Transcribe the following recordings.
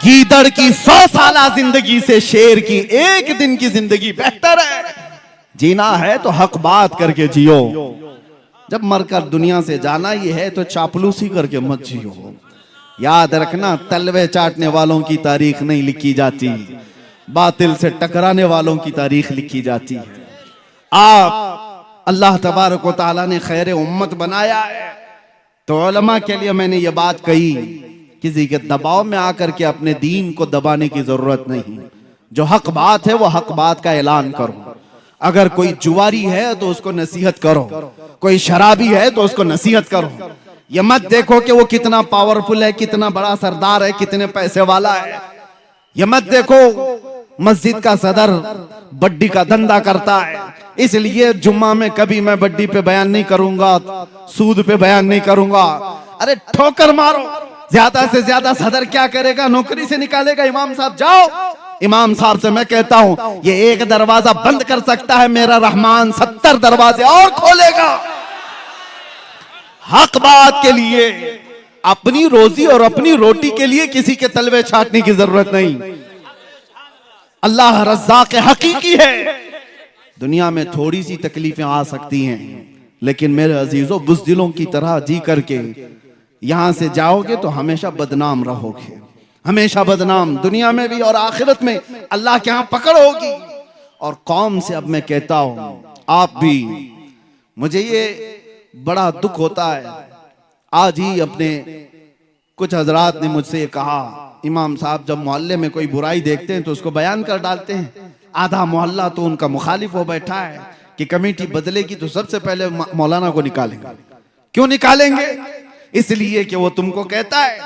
गीदड़ की 100 साला जिंदगी से शेर की एक दिन की जिंदगी बेहतर है। जीना है तो हक बात करके जियो, जब मरकर दुनिया से जाना ही है तो चापलूसी करके मत जियो। याद रखना, तलवे चाटने वालों की तारीख नहीं लिखी जाती, बातिल से टकराने वालों की तारीख लिखी जाती है। आप अल्लाह तबारक व तआला ने खैर उम्मत बनाया है, तो उलमा के लिए मैंने ये बात कही, किसी के दबाव में आकर के अपने दीन को दबाने की जरूरत नहीं। जो हक बात है वो हक बात का ऐलान करो। अगर कोई जुआरी है तो उसको नसीहत करो, कोई शराबी है तो उसको नसीहत करो। ये मत देखो कि वो कितना पावरफुल है, कितना बड़ा सरदार है, कितने पैसे वाला है। ये मत देखो मस्जिद का सदर बड्डी का धंधा करता है, इसलिए जुम्मा में कभी मैं बड्डी पे बयान नहीं करूंगा, सूद पे बयान नहीं करूंगा। अरे ठोकर मारो, ज्यादा से ज्यादा सदर क्या करेगा, नौकरी से निकालेगा। इमाम साहब जाओ, इमाम साहब से मैं कहता हूं ये एक दरवाजा बंद कर सकता है, मेरा रहमान 70 दरवाजे और खोलेगा। हक बात के लिए, अपनी रोजी और अपनी रोटी के लिए किसी के तलवे छाटने की जरूरत नहीं। अल्लाह रज़्ज़ाक़ हकीकी है। दुनिया में थोड़ी सी तकलीफें आ सकती हैं, लेकिन मेरे अजीजों बुज़दिलों की तरह जी करके यहां से जाओगे तो हमेशा बदनाम रहोगे, हमेशा बदनाम, दुनिया में भी और आखिरत में अल्लाह के यहां पकड़ होगी। और कौम से अब मैं कहता हूं, आप भी, मुझे ये बड़ा दुख होता है। आज ही अपने कुछ हजरात ने मुझसे कहा, इमाम साहब जब मोहल्ले में कोई बुराई देखते हैं तो उसको बयान कर डालते हैं। आधा मोहल्ला तो उनका मुखालिफ हो बैठा है कि कमेटी बदलेगी तो सबसे पहले मौलाना को निकालेंगे। क्यों निकालेंगे? इसलिए कि वो तुमको कहता है,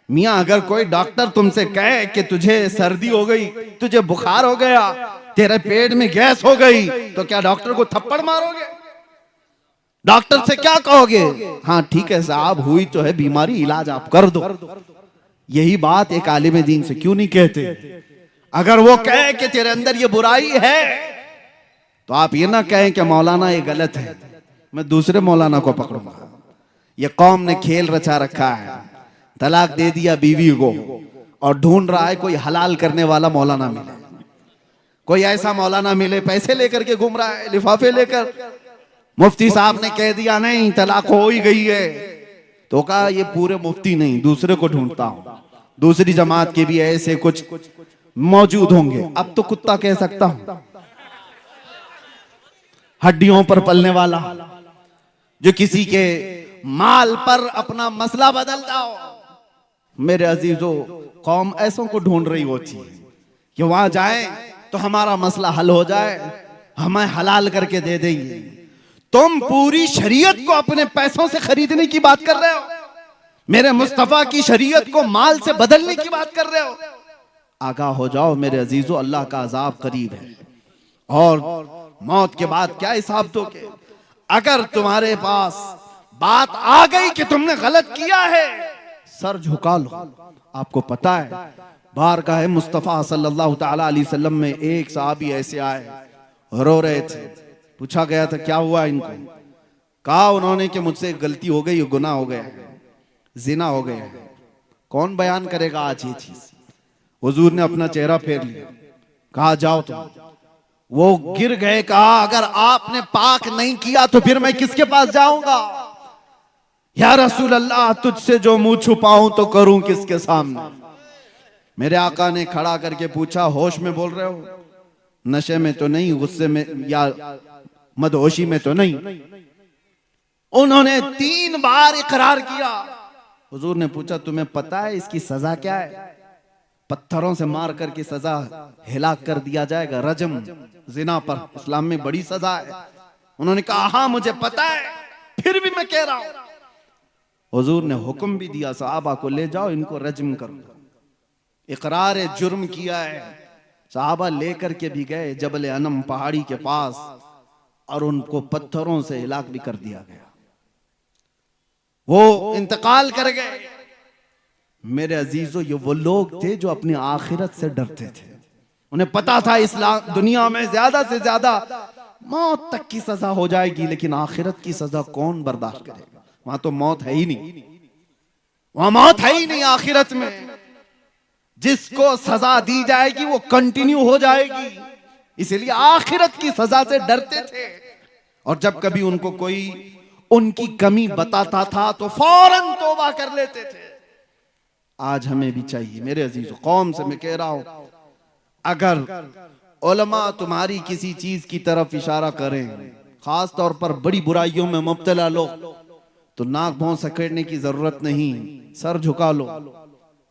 मियां अगर कोई डॉक्टर तुमसे कहे कि तुझे सर्दी हो गई, तुझे बुखार हो गया, तेरे पेट में गैस हो गई, तो क्या डॉक्टर को थप्पड़ मारोगे? डॉक्टर से क्या कहोगे? हाँ ठीक है साहब, हुई तो है बीमारी, इलाज आप कर दो। यही बात एक आलिम दीन से क्यों नहीं कहते? अगर वो कहे कि तेरे अंदर ये बुराई है, तो आप ये ना कहें कि मौलाना ये गलत है, मैं दूसरे मौलाना को पकड़ूंगा। ये कौम ने खेल रचा रखा है, तलाक दे दिया बीवी को और ढूंढ रहा है कोई हलाल करने वाला मौलाना मिले, कोई ऐसा मौलाना मिले, पैसे लेकर के घूम रहा है, लिफाफे लेकर। मुफ्ती साहब ने कह दिया नहीं तलाक हो ही गई है, तो कहा ये पूरे मुफ्ती नहीं, दूसरे को ढूंढता हूं, दूसरी जमात के भी ऐसे कुछ मौजूद होंगे। अब तो कुत्ता कह सकता हूं, हड्डियों पर पलने वाला, जो किसी के माल पर अपना मसला बदलता हो। मेरे अजीजों, कौम ऐसों को ढूंढ रही होती है कि वहां जाए तो हमारा मसला हल हो जाए, हमें हलाल करके दे देंगे। तुम पूरी शरीयत को अपने पैसों से खरीदने की बात कर रहे हो, मेरे मुस्तफा की शरीयत को माल से बदलने की बात कर रहे हो। आगाह हो जाओ मेरे अजीजों, अल्लाह का अजाब करीब है और मौत के बाद क्या हिसाब दोगे? अगर तुम्हारे पास बात आ गई कि तुमने गलत किया है, सर झुका लो। आपको पता है बारगाह मुस्तफा सल्लल्लाहु तआला अलैहि वसल्लम में एक सहाबी ऐसे आए, रो रहे थे। पूछा गया था क्या हुआ इनको? कहा उन्होंने कि मुझसे गलती हो गई, गुनाह हो गया, जिना हो गया। कौन बयान करेगा आज ये चीज? हुजूर ने अपना चेहरा फेर लिया, कहा जाओ तुम। वो गिर गए, कहा अगर आपने पाक नहीं किया तो फिर मैं किसके पास जाऊंगा? या रसूल अल्लाह, तुझसे जो मुंह छुपाऊं तो करूं किसके सामने? मेरे आका ने खड़ा करके पूछा, होश में बोल रहे हो? नशे में तो नहीं, गुस्से में या मदहोशी में तो नहीं? उन्होंने 3 बार इकरार किया। हुजूर ने पूछा तुम्हें पता है इसकी सजा क्या है? पत्थरों से मार करके सजा हिलाक कर दिया जाएगा, रजम, जिना पर इस्लाम में बड़ी सजा है। उन्होंने कहा हाँ मुझे पता है, फिर भी मैं कह रहा हूं। हुजूर ने हुक्म भी दिया सहाबा को ले जाओ इनको रजम करो। इकरार जुर्म किया है, सहाबा लेकर के भी गए जबल अनम पहाड़ी के पास और उनको पत्थरों से हिलाक भी कर दिया गया। वो इंतकाल कर गए। मेरे अजीजों, ये वो लोग थे जो अपनी आखिरत से डरते थे। उन्हें पता था इस्लाम दुनिया में ज्यादा से ज्यादा मौत तक की सजा हो जाएगी, लेकिन आखिरत की सजा कौन बर्दाश्त करेगा? वहां तो मौत है ही नहीं, वहां मौत है ही नहीं आखिरत में। जिसको सजा दी जाएगी वो कंटिन्यू हो जाएगी, इसलिए आखिरत की सजा से डरते थे। और जब कभी उनको कोई उनकी कमी बताता था तो फौरन तौबा कर लेते थे। आज हमें भी चाहिए मेरे अजीज कौम से मैं कह रहा हूं, अगर उलमा तुम्हारी किसी चीज की तरफ इशारा करें, खास तौर पर बड़ी बुराइयों में मुब्तला लोग, तो नाक भौं सकेड़ने की जरूरत नहीं, सर झुका लो।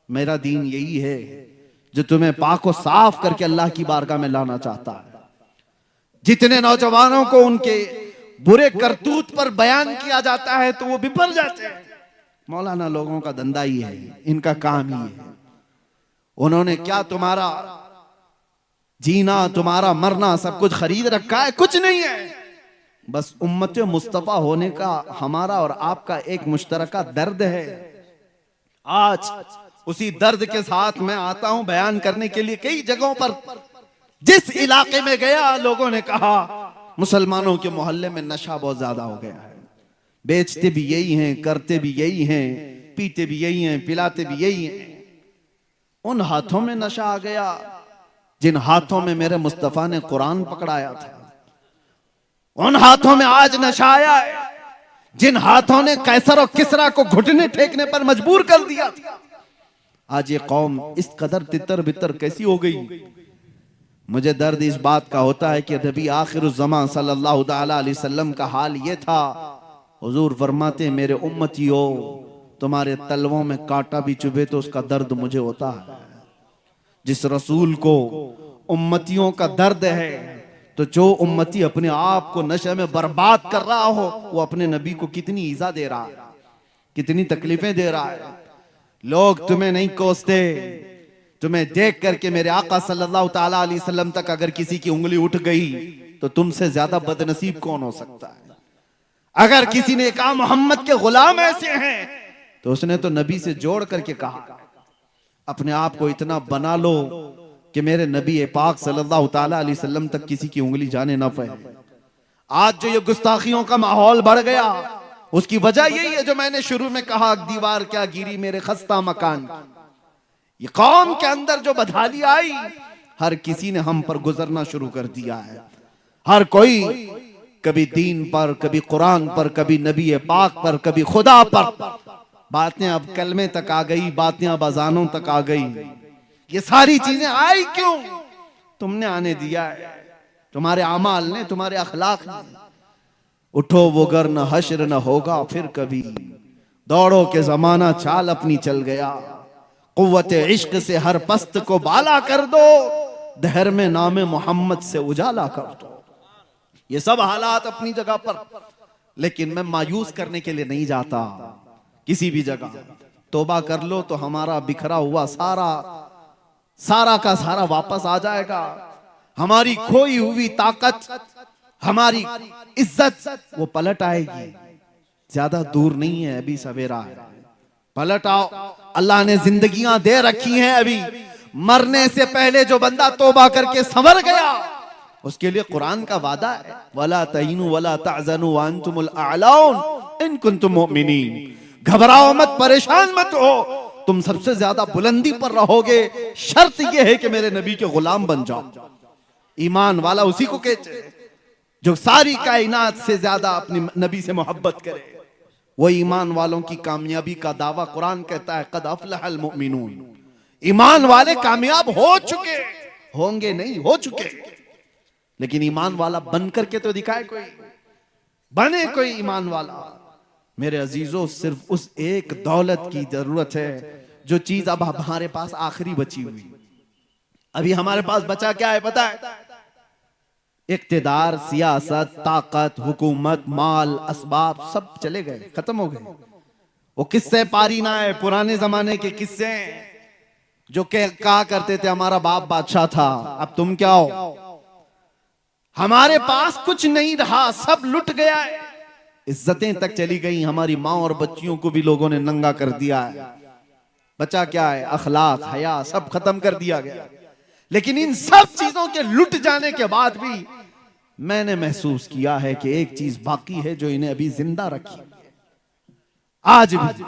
मेरा दीन यही है जो तुम्हें पाक और साफ करके अल्लाह की बारगाह में लाना चाहता है। जितने नौजवानों को उनके बुरे करतूत पर बयान किया जाता है तो वो बिफर जाते हैं। मौलाना लोगों का धंधा ही है, इनका काम ही है। उन्होंने क्या तुम्हारा जीना तुम्हारा मरना सब कुछ खरीद रखा है? कुछ नहीं है। बस उम्मत मुस्तफा होने का हमारा और आपका एक मुश्तरका दर्द है। आज उसी दर्द के साथ मैं आता हूं बयान करने के लिए। कई जगहों पर जिस इलाके में गया, लोगों ने कहा मुसलमानों के मोहल्ले में नशा बहुत ज्यादा हो गया है, बेचते भी यही हैं, करते भी यही हैं, पीते भी यही हैं, पिलाते भी यही हैं। उन हाथों में नशा आ गया जिन हाथों में मेरे मुस्तफा ने कुरान पकड़ाया था। उन हाथों में आज नशा आया है जिन हाथों ने कैसर और किसरा को घुटने टेकने पर मजबूर कर दिया था। आज ये कौम इस कदर तितर बितर कैसी हो गई। मुझे दर्द इस बात का होता है कि नबी आखिरुज़्ज़मान सल्लल्लाहु अलैहि वसल्लम का हाल ये था। हुजूर फरमाते मेरे उम्मतियों, तुम्हारे तलवों में कांटा भी चुभे तो उसका दर्द मुझे होता है। जिस रसूल को उम्मतियों का दर्द है, तो जो उम्मती अपने आप को नशे में बर्बाद कर रहा हो, वो अपने नबी को कितनी ईजा दे रहा है, कितनी तकलीफें दे रहा है। लोग तुम्हें नहीं कोसते, तुम्हें देख करके मेरे आका सल्लल्लाहु ताला अलैहि वसल्लम तक अगर किसी की उंगली उठ गई तो तुमसे ज्यादा बदनसीब कौन हो सकता है। अगर किसी ने कहा मोहम्मद के गुलाम ऐसे हैं, तो उसने तो नबी से जोड़ करके कहा अपने आप को इतना बना लो कि मेरे नबी पाक सल्लल्लाहु ताला अलैहि वसल्लम तक किसी की उंगली जाने ना पाए। आज जो ये गुस्ताखियों का माहौल बढ़ गया, उसकी वजह यही है जो मैंने शुरू में कहा, दीवार क्या गिरी मेरे खस्ता मकान। ये कौम के अंदर जो बदहाली आई, हर किसी ने हम पर गुजरना शुरू कर दिया है। हर कोई कभी दीन पर, कभी कुरान पर, कभी नबी पाक पर, कभी खुदा पर। बातें अब कलमे तक आ गई, बातें अब अजानों तक आ गई। ये सारी चीजें आई क्यों? तुमने आने दिया है, तुम्हारे अमाल ने, तुम्हारे अखलाक ने। उठो वो गर न हश्र न होगा फिर कभी, दौड़ो के जमाना चाल अपनी चल गया। कुव्वत इश्क से हर पस्त को बाला कर दो, दहर में नामे मोहम्मद से उजाला कर दो। ये सब हालात अपनी जगह पर, लेकिन मैं मायूस करने के लिए नहीं जाता किसी भी जगह। तौबा कर लो तो हमारा बिखरा हुआ सारा का सारा वापस आ जाएगा। हमारी खोई हुई ताकत, हमारी इज्जत वो पलट आएगी। ज्यादा दूर नहीं है, अभी सवेरा है, पलट आओ। अल्लाह ने जिंदगियां दे रखी हैं। अभी मरने से पहले जो बंदा तौबा करके संवर गया, उसके लिए कुरान का वादा है, वला तहीनु वला तहज़नु व अंतुमुल अअलौन इन कुंतुम मुमिनीन। घबराओ मत, परेशान मत हो, तुम सबसे ज्यादा बुलंदी पर रहोगे। शर्त यह है कि मेरे नबी के गुलाम बन जाओ। ईमान वाला उसी को कहते हैं जो सारी कायनात से ज्यादा अपने नबी से मोहब्बत करे। वो ईमान वालों की कामयाबी का दावा कुरान कहता है, कद अफलहल मुमिनून। ईमान वाले कामयाब हो चुके, होंगे नहीं, हो चुके। लेकिन ईमान वाला बन करके तो दिखाए कोई, बने कोई ईमान वाला। मेरे अजीजों, सिर्फ उस एक दौलत की जरूरत है जो चीज अब हमारे पास आखिरी बची हुई। अभी हमारे पास बचा क्या है पता है? इक्तिदार, सियासत, ताकत, हुकूमत, माल, असबाब सब चले गए, खत्म हो गए। वो किस्से पारी ना है, पुराने जमाने के किस्से जो कहा करते थे हमारा बाप बादशाह था, अब तुम क्या हो। हमारे पास कुछ नहीं रहा, सब लुट गया है। इज्जतें तक चली गई, हमारी माँ और बच्चियों को भी लोगों ने नंगा कर दिया है। बचा क्या है? अखलाक, हया, सब खत्म कर दिया गया। लेकिन इन सब चीजों के लुट जाने के बाद भी मैंने महसूस किया है कि एक चीज बाकी है जो इन्हें अभी जिंदा रखी। आज भी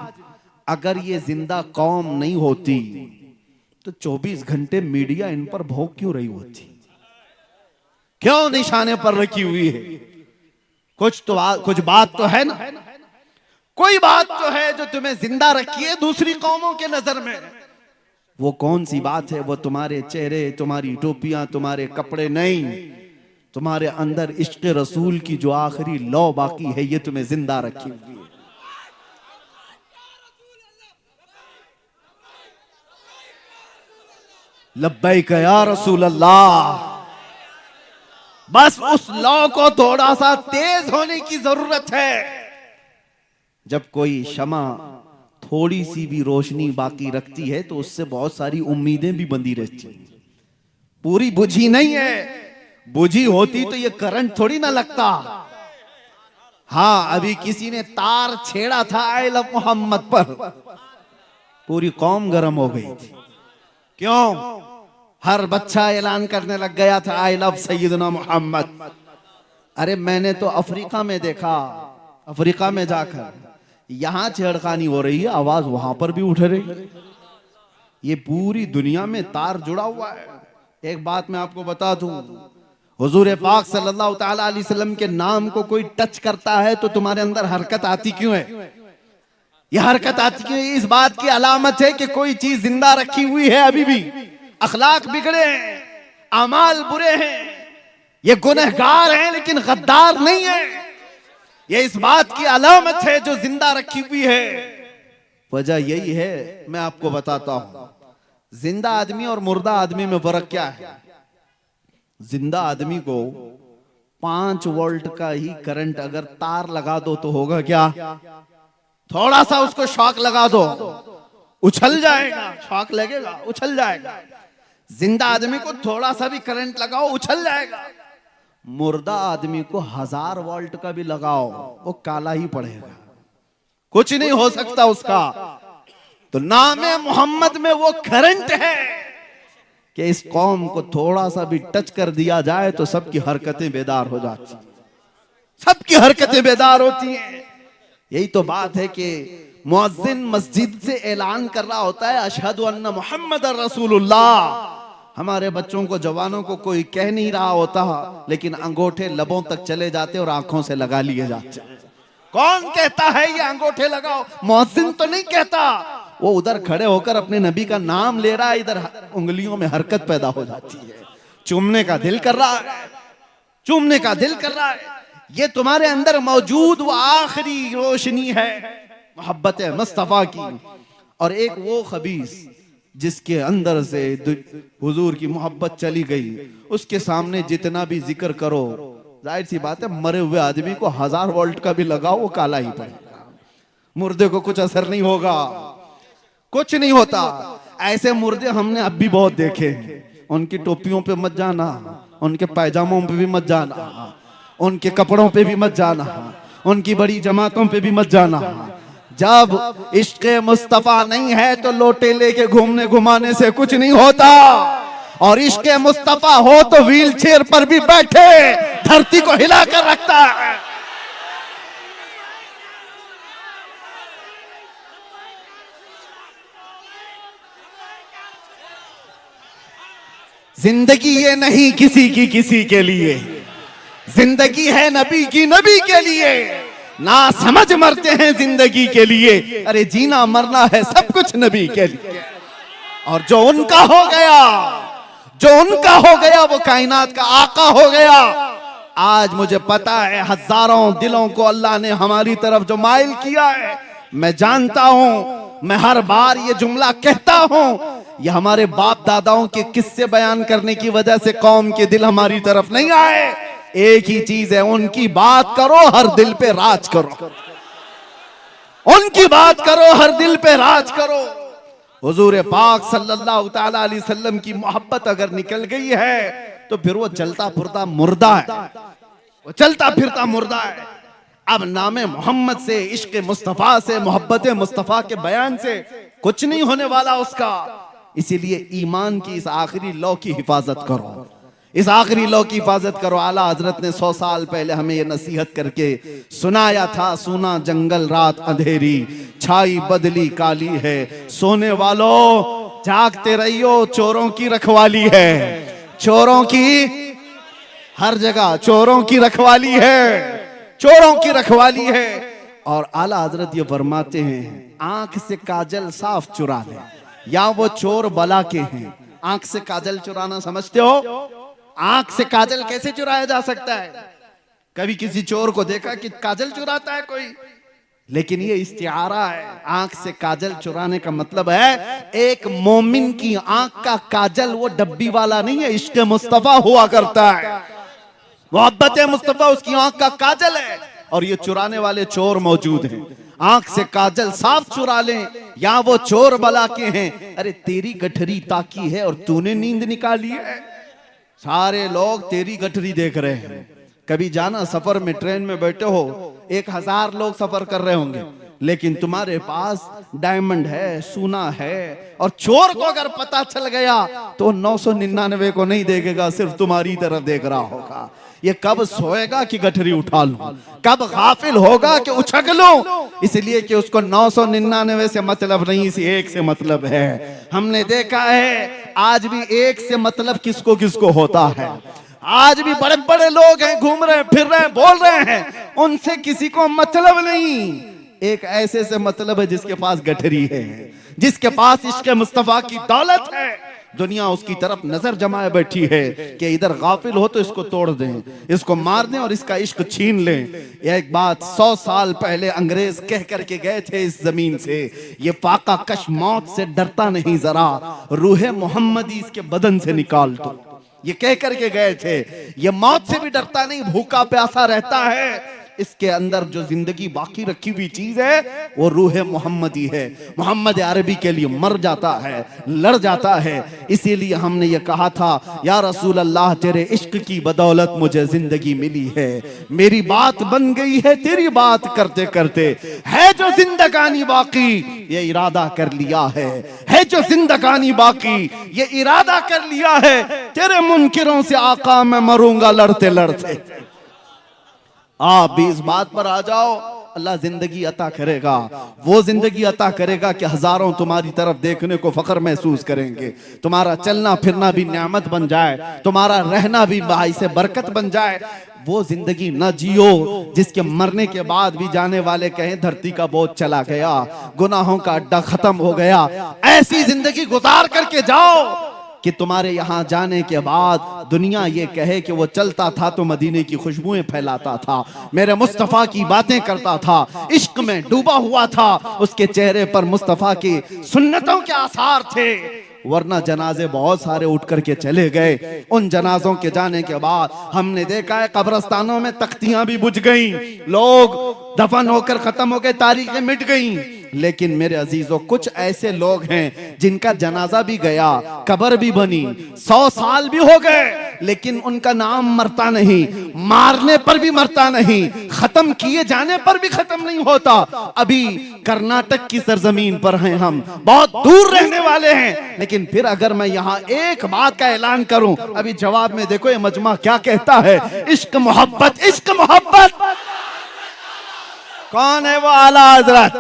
अगर ये जिंदा कौम नहीं होती तो 24 घंटे मीडिया इन पर भौंक क्यों रही होती? क्यों निशाने पर रखी हुई है? कुछ बात तो है ना, कोई बात तो है जो तुम्हें जिंदा रखी है दूसरी कौमों के नजर में। वो कौन सी बात है? वो तुम्हारे चेहरे, तुम्हारी टोपियां, तुम्हारे कपड़े नहीं, तुम्हारे अंदर इश्क रसूल की जो आखिरी लौ बाकी है, ये तुम्हें जिंदा रखी हुई है। लब्बैक या रसूल अल्लाह। बस उस लौ को थोड़ा सा तेज होने की जरूरत है। जब कोई शमा थोड़ी सी भी रोशनी बाकी रखती है तो उससे बहुत सारी उम्मीदें भी बंधी रहती हैं। पूरी बुझी नहीं है, बुझी होती तो ये करंट थोड़ी ना लगता। हाँ, अभी किसी ने तार छेड़ा था आई लव मोहम्मद पर, पूरी कौम गर्म हो गई थी। क्यों? हर बच्चा ऐलान करने लग गया था आई लव सैयदना मोहम्मद। अरे मैंने तो अफ्रीका में देखा, अफ्रीका में जाकर यहां छेड़खानी हो रही है, आवाज वहां पर भी उठ रही है। ये पूरी दुनिया में तार जुड़ा हुआ है। एक बात मैं आपको बता दूं, हुजूर पाक सल्लल्लाहु ताला अलैहि वसल्लम के नाम को कोई टच करता है तो तुम्हारे अंदर हरकत आती क्यों है? ये हरकत आती क्यों है? इस बात की अलामत है कि कोई चीज जिंदा रखी हुई है अभी भी। अखलाक बिगड़े हैं, अमाल बुरे हैं, ये गुनहगार हैं लेकिन गद्दार नहीं है। ये इस बात की अलामत है जो जिंदा रखी हुई है। वजह यही है, मैं आपको बताता हूं, जिंदा आदमी और मुर्दा आदमी में फर्क क्या है। जिंदा आदमी को 5 वोल्ट का ही करंट अगर तार लगा दो तो होगा क्या? थोड़ा सा उसको शॉक लगा दो, उछल जाएगा, शॉक लगेगा, उछल जाएगा। जिंदा आदमी को थोड़ा सा भी करंट लगाओ, उछल जाएगा। मुर्दा आदमी को 1000 वोल्ट का भी लगाओ, वो काला ही पड़ेगा, कुछ नहीं हो सकता उसका। तो नामे मोहम्मद में वो करंट है कि इस कौम को थोड़ा सा भी टच कर दिया जाए तो सबकी हरकतें बेदार हो जाती, सबकी हरकतें बेदार होती हैं। यही तो बात है कि मुअज्जिन मस्जिद से ऐलान कर रहा होता है अशहदु अन्ना मुहम्मदर रसूलुल्लाह। हमारे बच्चों को, जवानों को कोई कह नहीं रहा होता, लेकिन अंगूठे लबों तक चले जाते और आंखों से लगा लिए जाते। कौन कहता है ये अंगूठे लगाओ? मुअज्जिन तो नहीं कहता, वो उधर खड़े होकर अपने नबी का नाम ले रहा है, इधर उंगलियों में हरकत पैदा हो जाती है, चूमने का दिल कर रहा है, चूमने का दिल कर रहा है। ये तुम्हारे अंदर मौजूद वो आखिरी रोशनी है मोहब्बत मुस्तफा की। और एक वो खबीस जिसके अंदर से हुजूर की मोहब्बत चली गई, उसके सामने जितना भी जिक्र करो, जाहिर सी बात है मरे हुए आदमी को 1000 वोल्ट का भी लगाओ वो काला ही पड़ेगा। मुर्दे को कुछ असर नहीं होगा, कुछ नहीं होता। ऐसे मुर्दे हमने अब भी बहुत देखे हैं। उनकी टोपियों पे मत जाना, उनके पैजामों पे भी मत जाना, उनके कपड़ों पे भी मत जाना, उनकी बड़ी जमातों पे भी मत जाना। जब इश्क़ मुस्तफा नहीं है तो लोटे लेके घूमने घुमाने से कुछ नहीं होता, और इश्क़ मुस्तफा हो तो व्हील चेयर पर भी बैठे धरती को हिला कर रखता है। जिंदगी ये नहीं किसी की किसी के लिए, जिंदगी है नबी की नबी के लिए। ना समझ मरते हैं जिंदगी के लिए, अरे जीना मरना है सब कुछ नबी के लिए। और जो उनका हो गया, जो उनका हो गया वो कायनात का आका हो गया। आज मुझे पता है हजारों दिलों को अल्लाह ने हमारी तरफ जो माइल किया है, मैं जानता हूं, मैं हर बार ये जुमला कहता हूं, ये हमारे बाप दादाओं के किस्से बयान करने की वजह से कौम के दिल हमारी तरफ नहीं आए। एक ही चीज है, उनकी बात करो हर दिल पे राज करो, उनकी बात करो हर दिल पे राज करो। हुजूर पाक सल्लल्लाहु ताला अलैहि वसल्लम की मोहब्बत अगर निकल गई है तो फिर वो चलता फिरता मुर्दा है, वो चलता फिरता मुर्दा है। अब नामे मोहम्मद से, इश्क मुस्तफा से, मोहब्बत मुस्तफा के बयान से कुछ नहीं होने वाला उसका। इसीलिए ईमान की इस आखिरी लौ की हिफाजत करो, इस आखिरी लौ की हिफाजत करो। आला हजरत ने 100 साल पहले हमें ये नसीहत करके सुनाया था, सुना जंगल रात अंधेरी, छाई बदली काली है, सोने वालों जागते रहियो, चोरों की रखवाली है, चोरों की हर जगह चोरों की रखवाली है, चोरों की रखवाली है। और आला हजरत ये फरमाते हैं आंख से काजल साफ चुरा ले, या वो चोर बला के हैं। आंख से काजल चुराना समझते हो? आंख से काजल कैसे चुराया जा सकता है? कभी किसी चोर को देखा कि काजल चुराता है कोई? लेकिन ये इस्तिआरा है। आंख से काजल चुराने का मतलब है एक मोमिन की आंख का काजल वो डब्बी वाला नहीं है, इश्क मुस्तफा हुआ करता है, मोहब्बत मुस्तफा उसकी आंख का काजल है। और ये चुराने वाले चोर मौजूद हैं। आंख से काजल साफ चुरा लें, या वो चोर बला के हैं। अरे तेरी गठरी ताकी है और तूने नींद निकाली है। सारे लोग तेरी गठरी देख रहे हैं। कभी जाना सफर में, ट्रेन में बैठे हो, 1000 लोग सफर कर रहे होंगे, लेकिन तुम्हारे पास डायमंड है, सोना है, और चोर को अगर पता चल गया तो 999 को नहीं देखेगा, सिर्फ तुम्हारी तरफ देख रहा होगा। ये कब सोएगा कि गठरी उठा लूं, कब गाफिल होगा कि उछक लूं। इसलिए कि उसको 999 से मतलब नहीं, इसी एक से मतलब है। हमने देखा है आज भी एक से मतलब किसको किसको होता है। आज भी बड़े बड़े लोग हैं, घूम रहे हैं, फिर रहे हैं, बोल रहे हैं, उनसे किसी को मतलब नहीं। एक ऐसे से मतलब है जिसके पास गठरी है, जिसके पास इश्क मुस्तफा की दौलत है। दुनिया उसकी तरफ नजर जमाए बैठी है कि इधर गाफिल हो तो इसको तोड़ दें, इसको मार दें और इसका इश्क छीन लें। एक बात 100 साल पहले अंग्रेज कह करके गए थे इस जमीन से, ये फाका कश मौत से डरता नहीं जरा, रूहे मोहम्मदी इसके बदन से निकाल दो। ये कह करके गए थे, ये मौत से भी डरता नहीं, भूखा प्यासा रहता है। इसके अंदर जो जिंदगी बाकी रखी हुई चीज है वो रूह मोहम्मदी है। मोहम्मद अरबी के लिए मर जाता है, लड़ जाता है। इसीलिए हमने ये कहा था, या रसूल अल्लाह तेरे इश्क की बदौलत मुझे जिंदगी मिली है, मेरी बात बन गई है तेरी बात करते करते, है जो जिंदगानी बाकी ये इरादा कर लिया है जो जिंदगानी बाकी ये इरादा कर लिया है, तेरे मुनकिरों से आका मैं मरूंगा लड़ते लड़ते। आप भी इस बात पर आ जाओ, अल्लाह जिंदगी अता करेगा, वो जिंदगी अता करेगा कि हजारों तुम्हारी तरफ देखने को फख्र महसूस करेंगे, तुम्हारा चलना फिरना भी नेमत बन जाए, तुम्हारा रहना भी बाइसे बरकत बन जाए। वो जिंदगी न जियो जिसके मरने के बाद भी जाने वाले कहें धरती का बोझ चला गया, गुनाहों का अड्डा खत्म हो गया। ऐसी जिंदगी गुजार करके जाओ कि तुम्हारे यहाँ जाने के बाद दुनिया ये कहे कि वो चलता था तो मदीने की खुशबुएं फैलाता था, मेरे मुस्तफा की बातें करता था, इश्क में डूबा हुआ था, उसके चेहरे पर मुस्तफा की सुन्नतों के आसार थे। वरना जनाजे बहुत सारे उठ करके चले गए। उन जनाजों के जाने के बाद हमने देखा है कब्रस्तानों में तख्तियां भी बुझ गईं, लोग दफन होकर खत्म हो गए, तारीखें मिट गईं। लेकिन मेरे अजीजों कुछ ऐसे लोग हैं जिनका जनाजा भी गया, कब्र भी बनी, 100 साल भी हो गए, लेकिन उनका नाम मरता नहीं, मारने पर भी मरता नहीं, खत्म किए जाने पर भी खत्म नहीं होता। अभी कर्नाटक की सरजमीन पर हैं हम, बहुत दूर रहने वाले हैं, लेकिन फिर अगर मैं यहाँ एक बात का ऐलान करूं, अभी जवाब में देखो ये मजमा क्या कहता है, इश्क मोहब्बत, इश्क मोहब्बत। कौन है वो आला हजरत,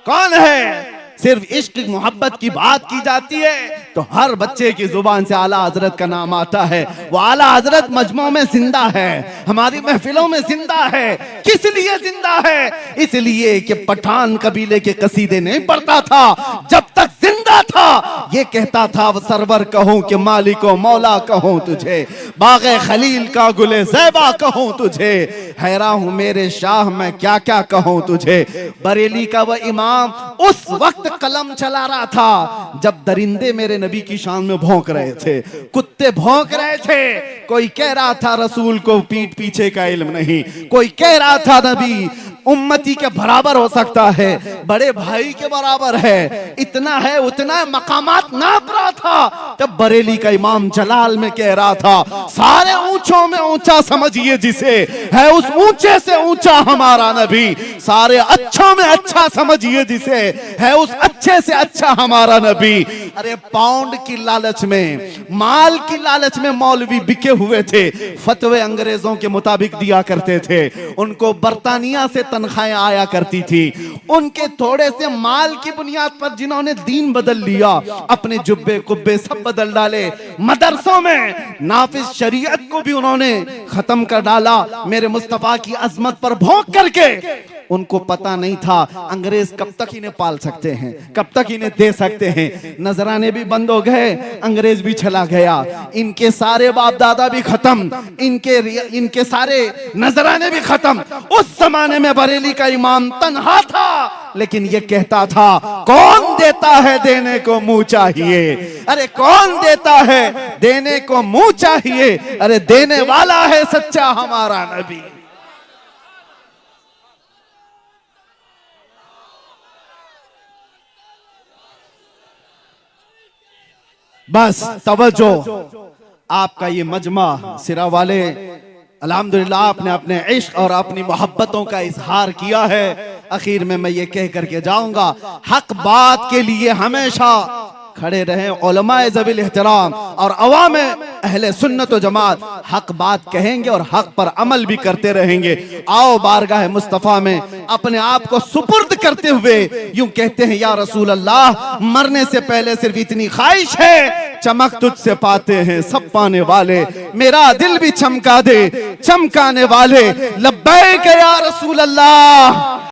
कौन है? सिर्फ इश्क मोहब्बत की बात की जाती है तो हर बच्चे की जुबान से आला हजरत का नाम आता है। वो आला हजरत मजमों में जिंदा है, हमारी महफिलों में जिंदा है। किस लिए जिंदा है? इसलिए कि पठान कबीले के कसीदे नहीं पढ़ता था, जब तक जिंदा था ये कहता था वो सरवर कहूं कि मालिको मौला कहूं तुझे, बागे खलील का गुले ज़ैबा कहूं तुझे, हैरान हूं मेरे शाह मैं क्या क्या कहूं तुझे। बरेली का वो इमाम उस वक्त कलम चला रहा था जब दरिंदे मेरे नबी की शान में भौंक रहे थे, कुत्ते भौंक रहे थे। कोई कह रहा था रसूल को पीठ पीछे का इल्म नहीं, कोई कह रहा था नबी उम्मती के बराबर हो सकता है, बड़े भाई के बराबर है, इतना है उतना मकामात नाप रहा था। तब बरेली का इमाम जलाल में कह रहा था सारे ऊंचों में ऊंचा समझिए जिसे, है उस ऊंचे से ऊंचा हमारा नबी। सारे अच्छों में अच्छा समझिए जिसे, है उस अच्छे से अच्छा हमारा नबी। अरे पाउंड की लालच में, माल की लालच में मौलवी बिके हुए थे, फतवे अंग्रेजों के मुताबिक दिया करते थे। उनको बर्तानिया से तनख्वाहें आया करती थी। उनके थोड़े से माल की बुनियाद पर जिन्होंने दीन बदल लिया, अपने जुब्बे कुब्बे सब बदल डाले, मदरसों में नाफिज शरीयत को भी उन्होंने खत्म कर डाला। मेरे मुस्तफा की अजमत पर भौंक करके उनको पता नहीं था अंग्रेज कब तक इन्हें पाल सकते हैं, कब तक इन्हें दे सकते हैं। नजराने भी बंद हो गए, अंग्रेज भी चला गया, इनके सारे बाप दादा भी खत्म, इनके सारे नजराने भी खत्म। उस जमाने में बरेली का इमाम तन्हा था, लेकिन ये कहता था कौन देता है देने को मुंह चाहिए। अरे कौन देता है देने को मुंह चाहिए, अरे देने वाला है सच्चा हमारा नबी। बस तवज्जो, आपका ये मजमा सिरा वाले अल्हम्दुलिल्लाह आपने अपने इश्क और अपनी मोहब्बतों का इजहार किया है। आखिर में मैं ये कह करके जाऊंगा, हक बात के लिए हमेशा खड़े रहे उलमाए ज़वील एहतराम और अवाम अहले सुन्नत व जमात हक बात कहेंगे और हक पर अमल भी करते रहेंगे। आओ बारगाह मुस्तफ़ा में अपने आप को सुपुर्द करते हुए यूं कहते हैं, या रसूल अल्लाह, मरने से पहले सिर्फ इतनी ख्वाहिश है, चमक तुझसे पाते हैं सब पाने वाले, मेरा दिल भी चमका दे चमकाने वाले, लब्बैक या रसूल अल्लाह।